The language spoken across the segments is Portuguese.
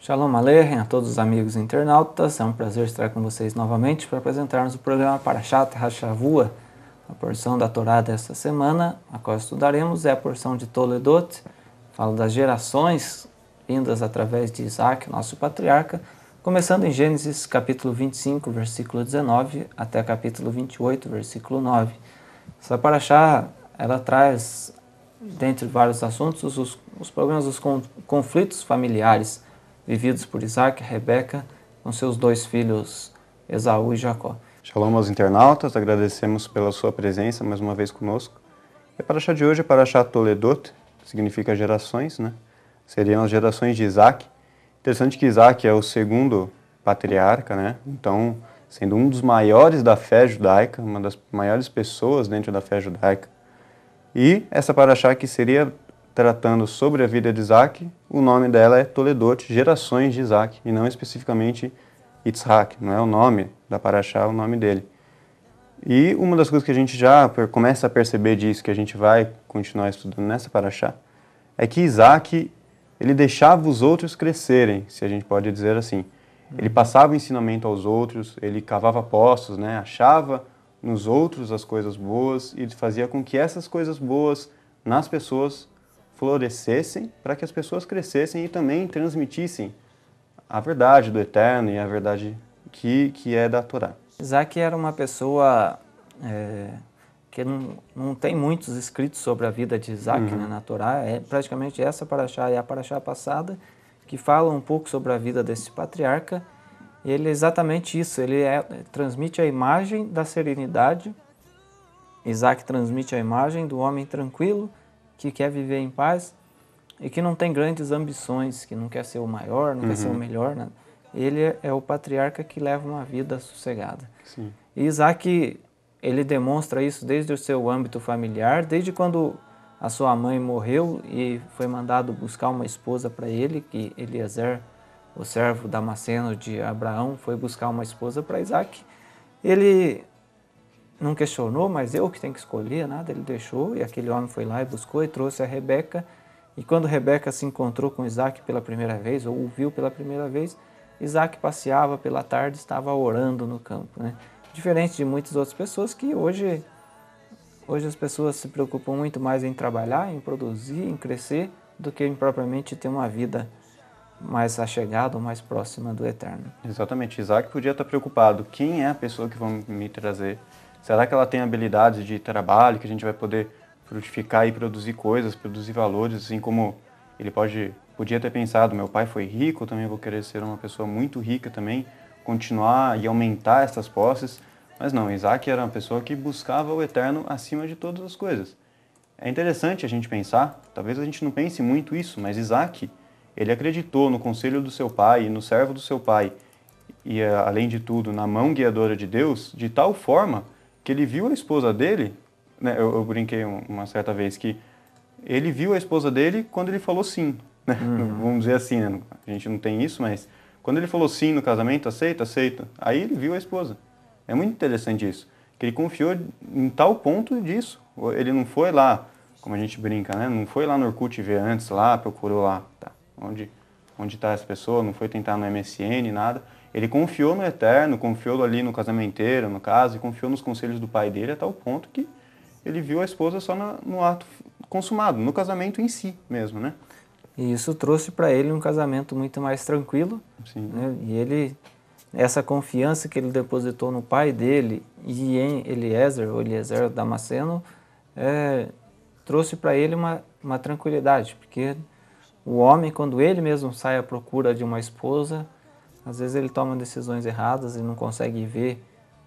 Shalom Aleichem a todos os amigos internautas, é um prazer estar com vocês novamente para apresentarmos o programa Parashat HaShavua. A porção da Torá desta semana, a qual estudaremos, é a porção de Toledot, fala das gerações vindas através de Isaac, nosso patriarca, começando em Gênesis capítulo 25, versículo 19, até capítulo 28, versículo 9. Essa Parashá, ela traz, dentre vários assuntos, os problemas dos conflitos familiares vividos por Isaac e Rebeca com seus dois filhos, Esaú e Jacó. Shalom aos internautas, agradecemos pela sua presença mais uma vez conosco. A Parashá de hoje é Parashá Toledot, que significa gerações, né? Seriam as gerações de Isaac. Interessante que Isaac é o segundo patriarca, né? Então, sendo um dos maiores da fé judaica, uma das maiores pessoas dentro da fé judaica. E essa Parashá que seria tratando sobre a vida de Isaac, o nome dela é Toledot, gerações de Isaac, e não especificamente Yitzhak, não é o nome da Parashá, é o nome dele. E uma das coisas que a gente já começa a perceber disso, que a gente vai continuar estudando nessa Parashá, é que Isaac, ele deixava os outros crescerem, se a gente pode dizer assim. Ele passava o ensinamento aos outros, ele cavava poços, né? Achava nos outros as coisas boas e fazia com que essas coisas boas nas pessoas florescessem, para que as pessoas crescessem e também transmitissem a verdade do Eterno e a verdade que é da Torá. Isaac era uma pessoa que não tem muitos escritos sobre a vida de Isaac, né, na Torá. É praticamente essa Parashá e a Parashá passada que fala um pouco sobre a vida desse patriarca. E ele é exatamente isso, ele transmite a imagem da serenidade. Isaac transmite a imagem do homem tranquilo, que quer viver em paz e que não tem grandes ambições, que não quer ser o maior, não quer ser o melhor, né? Ele é o patriarca que leva uma vida sossegada. Sim. E Isaac, ele demonstra isso desde o seu âmbito familiar, desde quando a sua mãe morreu e foi mandado buscar uma esposa para ele, que Eliezer, o servo damasceno de Abraão, foi buscar uma esposa para Isaac. Ele não questionou, mas eu que tenho que escolher, nada, ele deixou, e aquele homem foi lá e buscou e trouxe a Rebeca. E quando Rebeca se encontrou com Isaac pela primeira vez, ou o viu pela primeira vez, Isaac passeava pela tarde, estava orando no campo, né? Diferente de muitas outras pessoas que hoje as pessoas se preocupam muito mais em trabalhar, em produzir, em crescer, do que em propriamente ter uma vida mais achegada ou mais próxima do Eterno. Exatamente, Isaac podia estar preocupado. Quem é a pessoa que vai me trazer? Será que ela tem habilidades de trabalho, que a gente vai poder frutificar e produzir coisas, produzir valores, assim como ele podia ter pensado, meu pai foi rico, eu também vou querer ser uma pessoa muito rica também, continuar e aumentar essas posses. Mas não, Isaac era uma pessoa que buscava o Eterno acima de todas as coisas. É interessante a gente pensar, talvez a gente não pense muito isso, mas Isaac, ele acreditou no conselho do seu pai e no servo do seu pai, e além de tudo, na mão guiadora de Deus, de tal forma que ele viu a esposa dele, né, eu brinquei uma certa vez que ele viu a esposa dele quando ele falou sim, né? Vamos dizer assim, né? A gente não tem isso, mas quando ele falou sim no casamento, aceita, aceita, aí ele viu a esposa. É muito interessante isso, que ele confiou em tal ponto disso. Ele não foi lá, como a gente brinca, né? Não foi lá no Orkut ver antes, lá, procurou lá, tá, onde está essa pessoa, não foi tentar no MSN, nada. Ele confiou no Eterno, confiou ali no casamenteiro, no caso, e confiou nos conselhos do pai dele a tal ponto que ele viu a esposa só no ato consumado, no casamento em si mesmo, né? E isso trouxe para ele um casamento muito mais tranquilo. Sim. Né? E essa confiança que ele depositou no pai dele e em Eliezer Damasceno, trouxe para ele uma tranquilidade, porque o homem, quando ele mesmo sai à procura de uma esposa, às vezes ele toma decisões erradas e não consegue ver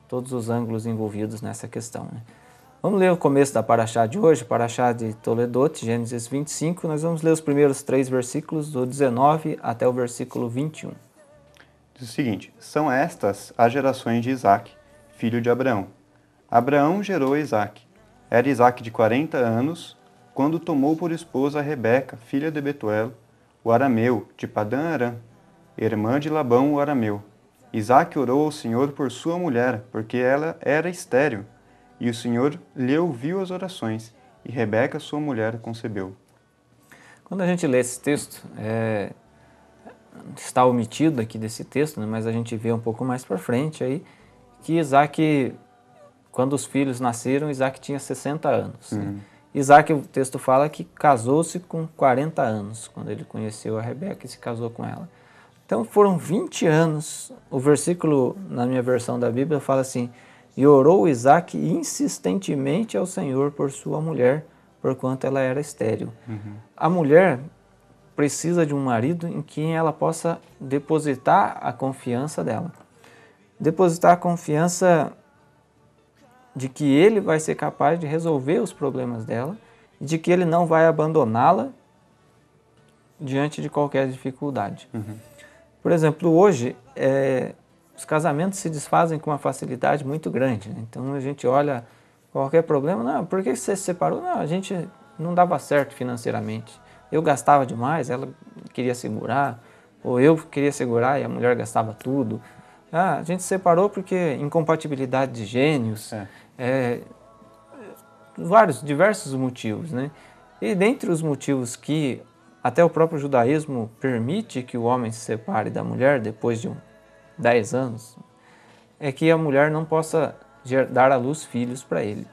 todos os ângulos envolvidos nessa questão, né? Vamos ler o começo da Parashá de hoje, Parashá de Toledot, Gênesis 25. Nós vamos ler os primeiros 3 versículos, do 19 até o versículo 21. Diz o seguinte: são estas as gerações de Isaac, filho de Abraão. Abraão gerou Isaac. Era Isaac de 40 anos, quando tomou por esposa a Rebeca, filha de Betuel, o arameu, de Padã Arã, irmã de Labão, o arameu. Isaac orou ao Senhor por sua mulher, porque ela era estéril. E o Senhor lhe ouviu as orações, e Rebeca, sua mulher, concebeu. Quando a gente lê esse texto, está omitido aqui desse texto, né, mas a gente vê um pouco mais para frente aí, que Isaac, quando os filhos nasceram, Isaac tinha 60 anos. Né? Isaac, o texto fala que casou-se com 40 anos, quando ele conheceu a Rebeca e se casou com ela. Então foram 20 anos. O versículo, na minha versão da Bíblia, fala assim: e orou Isaac insistentemente ao Senhor por sua mulher, porquanto ela era estéril. A mulher precisa de um marido em quem ela possa depositar a confiança dela. Depositar a confiança de que ele vai ser capaz de resolver os problemas dela e de que ele não vai abandoná-la diante de qualquer dificuldade. Por exemplo, hoje, os casamentos se desfazem com uma facilidade muito grande. Né? Então a gente olha qualquer problema, não, por que você se separou? Não, a gente não dava certo financeiramente. Eu gastava demais, ela queria segurar, ou eu queria segurar e a mulher gastava tudo. Ah, a gente se separou porque incompatibilidade de gênios, diversos motivos, né? E dentre os motivos que até o próprio judaísmo permite que o homem se separe da mulher depois de 10 anos, é que a mulher não possa dar à luz filhos para ele.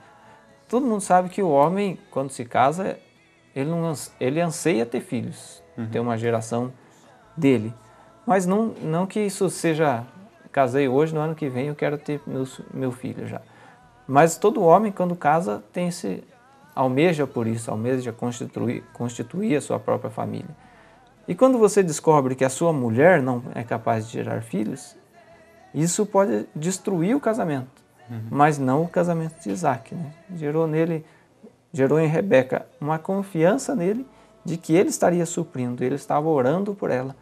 Todo mundo sabe que o homem, quando se casa, ele anseia ter filhos, ter uma geração dele. Mas não que isso seja, casei hoje, no ano que vem eu quero ter meu filho já. Mas todo homem, quando casa, almeja por isso, almeja constituir a sua própria família. E quando você descobre que a sua mulher não é capaz de gerar filhos, isso pode destruir o casamento, mas não o casamento de Isaac. Né? Gerou em Rebeca uma confiança nele de que ele estaria suprindo, ele estava orando por ela.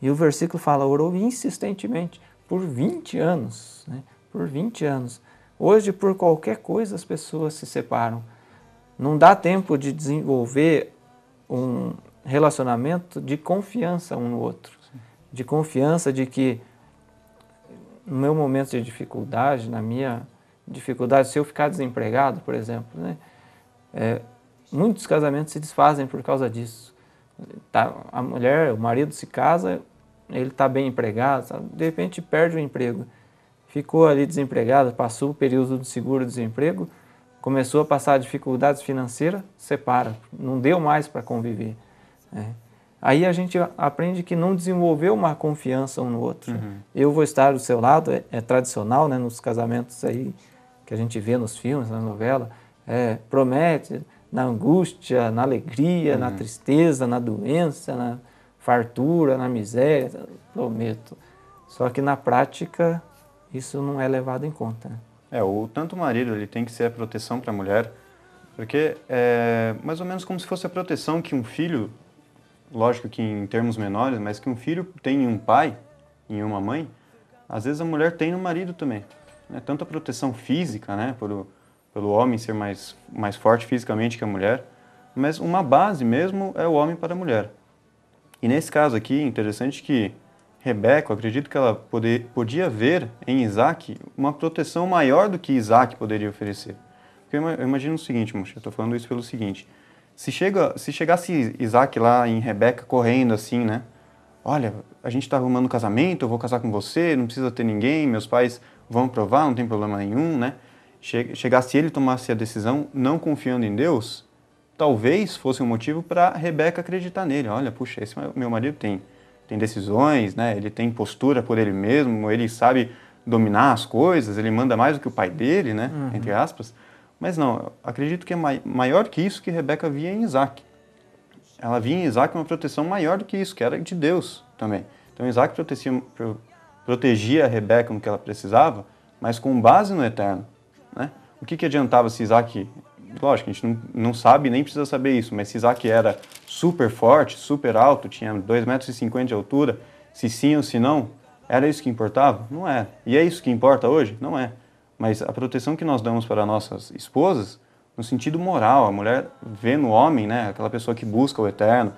E o versículo fala, orou insistentemente por 20 anos. Né? Por 20 anos. Hoje, por qualquer coisa, as pessoas se separam. Não dá tempo de desenvolver um relacionamento de confiança um no outro. De confiança de que no meu momento de dificuldade, na minha dificuldade, se eu ficar desempregado, por exemplo, né? Muitos casamentos se desfazem por causa disso. O marido se casa, ele está bem empregado, de repente perde o emprego. Ficou ali desempregado, passou o período do seguro-desemprego, começou a passar dificuldades financeiras, separa, não deu mais para conviver. Né? Aí a gente aprende que não desenvolveu uma confiança um no outro. Eu vou estar do seu lado, é tradicional, né, nos casamentos aí que a gente vê nos filmes, na novela, promete na angústia, na alegria, na tristeza, na doença, na fartura, na miséria, prometo. Só que na prática isso não é levado em conta. Né? Tanto o marido ele tem que ser a proteção para a mulher, porque é mais ou menos como se fosse a proteção que um filho, lógico que em termos menores, mas que um filho tem em um pai, em uma mãe, às vezes a mulher tem no marido também. Né? Tanto a proteção física, né, pelo homem ser mais forte fisicamente que a mulher, mas uma base mesmo é o homem para a mulher. E nesse caso aqui, interessante que Rebeca, eu acredito que ela podia ver em Isaac uma proteção maior do que Isaac poderia oferecer. Porque eu imagino o seguinte, Mocha, eu estou falando isso pelo seguinte, se chegasse Isaac lá em Rebeca correndo assim, né? Olha, a gente está arrumando um casamento, eu vou casar com você, não precisa ter ninguém, meus pais vão aprovar, não tem problema nenhum, né? Chegasse ele e tomasse a decisão não confiando em Deus, talvez fosse um motivo para Rebeca acreditar nele. Olha, puxa, esse meu marido tem decisões, né? Ele tem postura por ele mesmo, ele sabe dominar as coisas, ele manda mais do que o pai dele, né? Entre aspas. Mas não, acredito que é maior que isso que Rebeca via em Isaac. Ela via em Isaac uma proteção maior do que isso, que era de Deus também. Então Isaac protegia a Rebeca no que ela precisava, mas com base no eterno. Né? O que adiantava se Isaac... Lógico, a gente não sabe nem precisa saber isso, mas se Isaac era super forte, super alto, tinha 2,50 metros de altura, se sim ou se não, era isso que importava? Não é. E é isso que importa hoje? Não é. Mas a proteção que nós damos para nossas esposas, no sentido moral, a mulher vê no homem, né, aquela pessoa que busca o eterno,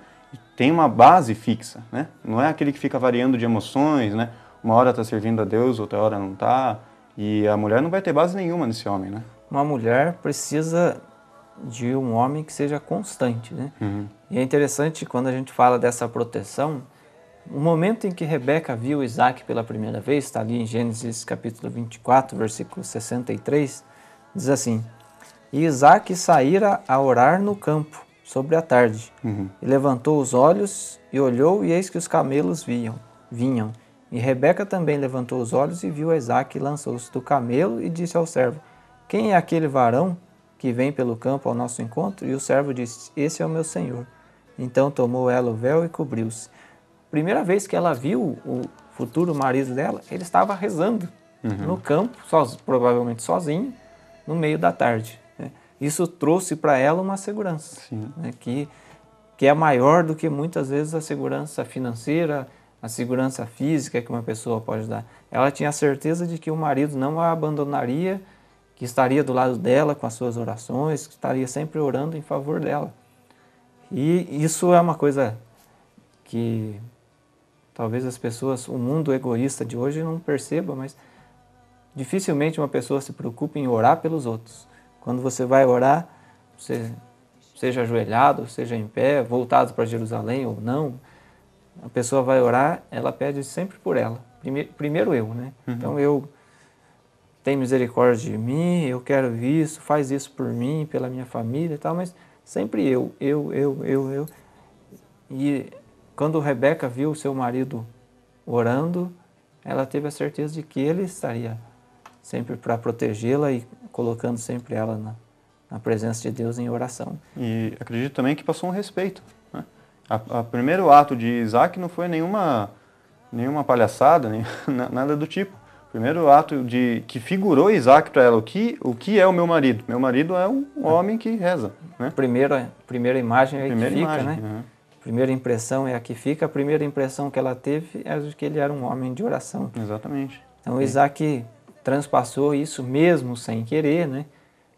tem uma base fixa, né? Não é aquele que fica variando de emoções, né? Uma hora está servindo a Deus, outra hora não está, e a mulher não vai ter base nenhuma nesse homem, né? Uma mulher precisa de um homem que seja constante, né? E é interessante quando a gente fala dessa proteção, O momento em que Rebeca viu Isaac pela primeira vez, está ali em Gênesis capítulo 24, versículo 63, diz assim: E Isaac saíra a orar no campo, sobre a tarde. E levantou os olhos e olhou, e eis que os camelos vinham. E Rebeca também levantou os olhos e viu a Isaac, e lançou-se do camelo e disse ao servo: Quem é aquele varão que vem pelo campo ao nosso encontro? E o servo disse: Esse é o meu senhor. Então tomou ela o véu e cobriu-se. Primeira vez que ela viu o futuro marido dela, ele estava rezando no campo, provavelmente sozinho, no meio da tarde. Isso trouxe para ela uma segurança, né, que é maior do que muitas vezes a segurança financeira, a segurança física que uma pessoa pode dar. Ela tinha a certeza de que o marido não a abandonaria, que estaria do lado dela com as suas orações, que estaria sempre orando em favor dela. E isso é uma coisa que talvez as pessoas, o mundo egoísta de hoje não perceba, mas dificilmente uma pessoa se preocupa em orar pelos outros. Quando você vai orar, você, seja ajoelhado, seja em pé, voltado para Jerusalém ou não, a pessoa vai orar, ela pede sempre por ela. Primeiro eu, né? Então eu tenho misericórdia de mim, eu quero isso, faz isso por mim, pela minha família e tal, mas sempre eu. E quando Rebeca viu o seu marido orando, ela teve a certeza de que ele estaria sempre para protegê-la e colocando sempre ela na presença de Deus em oração. E acredito também que passou um respeito, né? O primeiro ato de Isaac não foi nenhuma palhaçada, nem nada do tipo. O primeiro ato que figurou Isaac para ela, o que é o meu marido? Meu marido é um homem que reza, né? Primeira imagem é a que fica, imagem, né? Primeira impressão é a que fica. A primeira impressão que ela teve é de que ele era um homem de oração. Exatamente. Então Isaac transpassou isso mesmo sem querer, né?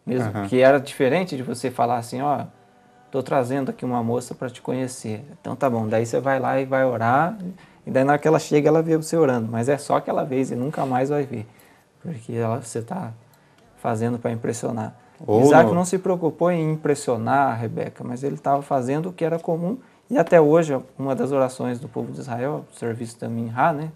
Mesmo que era diferente de você falar assim, ó, estou trazendo aqui uma moça para te conhecer. Então tá bom, daí você vai lá e vai orar, e daí na hora que ela chega ela vê você orando, mas é só aquela vez e nunca mais vai ver, porque você está fazendo para impressionar. Isaac não se preocupou em impressionar a Rebeca, mas ele estava fazendo o que era comum, e até hoje uma das orações do povo de Israel, o serviço da Minha, né?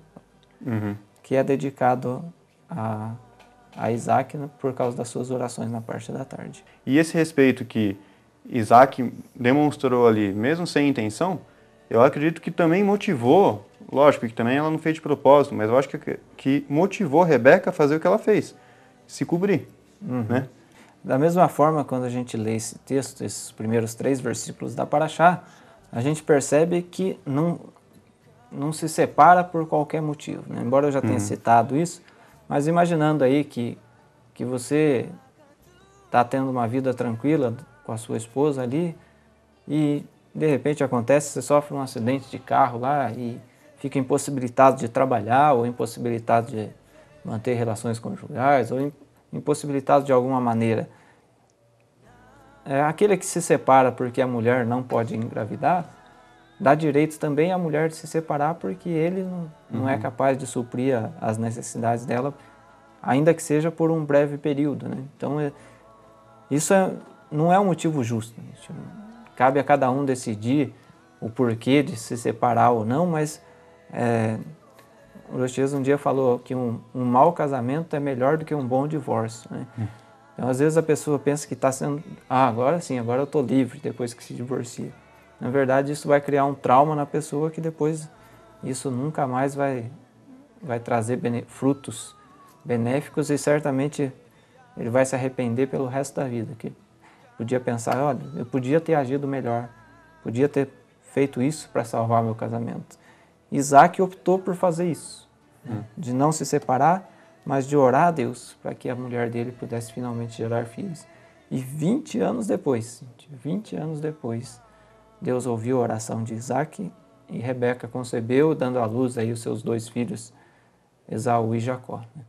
Que é dedicado a Isaac, né, por causa das suas orações na parte da tarde. E esse respeito que Isaac demonstrou ali, mesmo sem intenção, eu acredito que também motivou, lógico que também ela não fez de propósito, mas eu acho que motivou Rebeca a fazer o que ela fez, se cobrir, né? Da mesma forma, quando a gente lê esse texto, esses primeiros 3 versículos da Paraxá, a gente percebe que não se separa por qualquer motivo, né? Embora eu já tenha citado isso, mas imaginando aí que você está tendo uma vida tranquila com a sua esposa ali e de repente acontece, você sofre um acidente de carro lá e fica impossibilitado de trabalhar ou impossibilitado de manter relações conjugais ou impossibilitado de alguma maneira. Aquele que se separa porque a mulher não pode engravidar, dá direito também à mulher de se separar porque ele não é capaz de suprir as necessidades dela, ainda que seja por um breve período, né? Então, isso não é um motivo justo. Cabe a cada um decidir o porquê de se separar ou não, mas o Roches um dia falou que um mau casamento é melhor do que um bom divórcio, né? Então, às vezes a pessoa pensa que está sendo... agora sim, agora eu estou livre depois que se divorcia. Na verdade, isso vai criar um trauma na pessoa que depois isso nunca mais vai trazer frutos benéficos e certamente ele vai se arrepender pelo resto da vida. Que podia pensar, olha, eu podia ter agido melhor, podia ter feito isso para salvar meu casamento. Isaac optou por fazer isso, né? De não se separar, mas de orar a Deus para que a mulher dele pudesse finalmente gerar filhos. E 20 anos depois, Deus ouviu a oração de Isaac e Rebeca concebeu, dando à luz aí os seus 2 filhos, Esaú e Jacó, né?